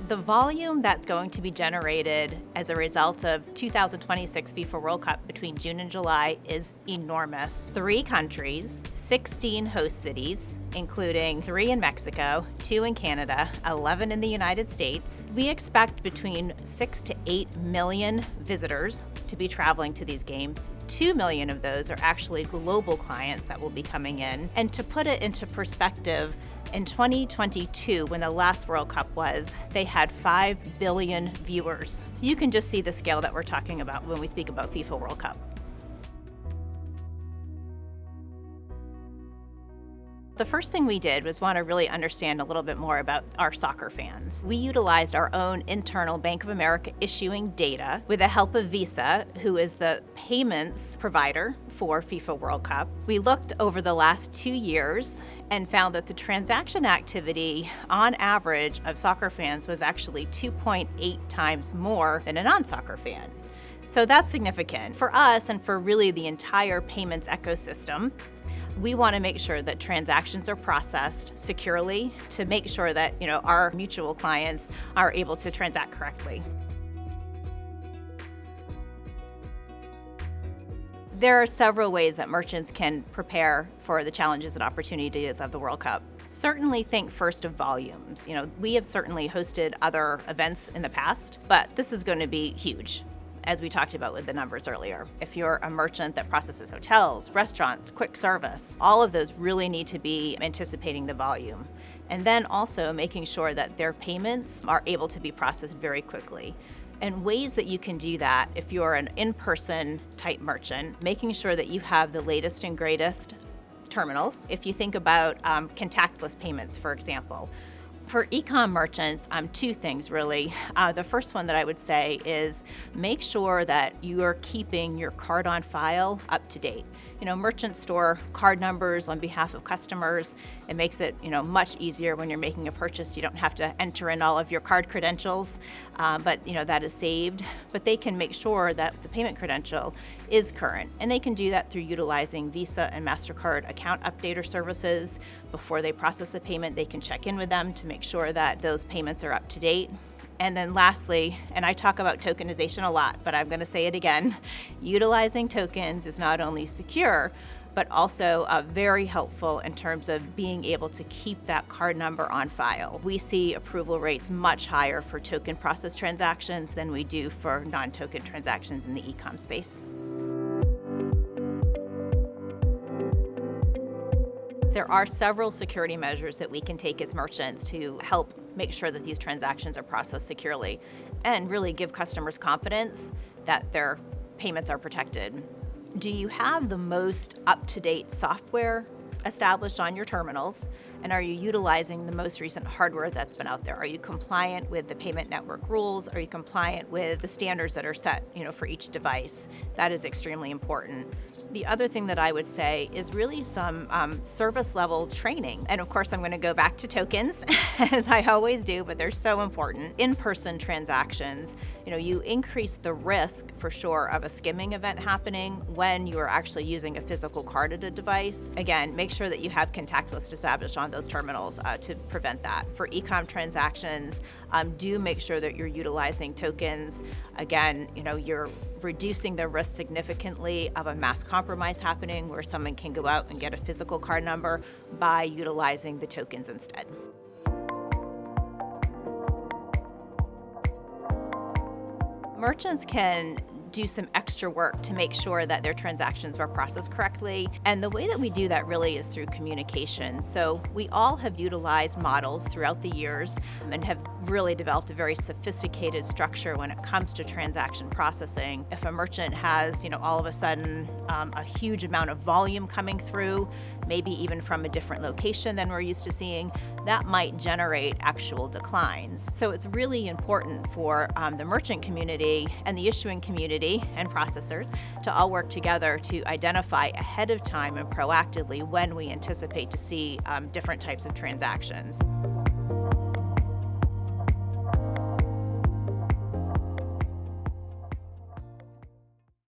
The volume that's going to be generated as a result of 2026 FIFA World Cup between June and July is enormous. 3 countries, 16 host cities, including 3 in Mexico, 2 in Canada, 11 in the United States. We expect between 6 to 8 million visitors to be traveling to these games. 2 million of those are actually global clients that will be coming in. And to put it into perspective, in 2022, when the last World Cup was, they had 5 billion viewers. So you can just see the scale that we're talking about when we speak about FIFA World Cup. The first thing we did was want to really understand a little bit more about our soccer fans. We utilized our own internal Bank of America issuing data with the help of Visa, who is the payments provider for FIFA World Cup. We looked over the last 2 years and found that the transaction activity on average of soccer fans was actually 2.8 times more than a non-soccer fan. So that's significant. For us and for really the entire payments ecosystem, we want to make sure that transactions are processed securely to make sure that, our mutual clients are able to transact correctly. There are several ways that merchants can prepare for the challenges and opportunities of the World Cup. Certainly think first of volumes. We have certainly hosted other events in the past, but this is going to be huge, as we talked about with the numbers earlier. If you're a merchant that processes hotels, restaurants, quick service, all of those really need to be anticipating the volume. And then also making sure that their payments are able to be processed very quickly. And ways that you can do that, if you're an in-person type merchant, making sure that you have the latest and greatest terminals. If you think about contactless payments, for example, for e-com merchants, 2 things really. The first one that I would say is make sure that you are keeping your card on file up to date. Merchants store card numbers on behalf of customers. It makes it, much easier when you're making a purchase. You don't have to enter in all of your card credentials, but that is saved. But they can make sure that the payment credential is current, and they can do that through utilizing Visa and MasterCard account updater services. Before they process a payment, they can check in with them to make sure that those payments are up to date. And then lastly, and I talk about tokenization a lot, but I'm going to say it again, utilizing tokens is not only secure, but also very helpful in terms of being able to keep that card number on file. We see approval rates much higher for token process transactions than we do for non-token transactions in the e-com space. There are several security measures that we can take as merchants to help make sure that these transactions are processed securely and really give customers confidence that their payments are protected. Do you have the most up-to-date software established on your terminals? And are you utilizing the most recent hardware that's been out there? Are you compliant with the payment network rules? Are you compliant with the standards that are set, for each device? That is extremely important. The other thing that I would say is really some service level training. And of course, I'm going to go back to tokens, as I always do, but they're so important. In-person transactions, you increase the risk for sure of a skimming event happening when you are actually using a physical card at a device. Again, make sure that you have contactless established on those terminals to prevent that. For e-com transactions, do make sure that you're utilizing tokens. Again, you're reducing the risk significantly of a mass compromise happening where someone can go out and get a physical card number by utilizing the tokens instead. Merchants can do some extra work to make sure that their transactions are processed correctly. And the way that we do that really is through communication. So we all have utilized models throughout the years and have really developed a very sophisticated structure when it comes to transaction processing. If a merchant has, all of a sudden a huge amount of volume coming through, maybe even from a different location than we're used to seeing, that might generate actual declines. So it's really important for the merchant community and the issuing community and processors to all work together to identify ahead of time and proactively when we anticipate to see different types of transactions.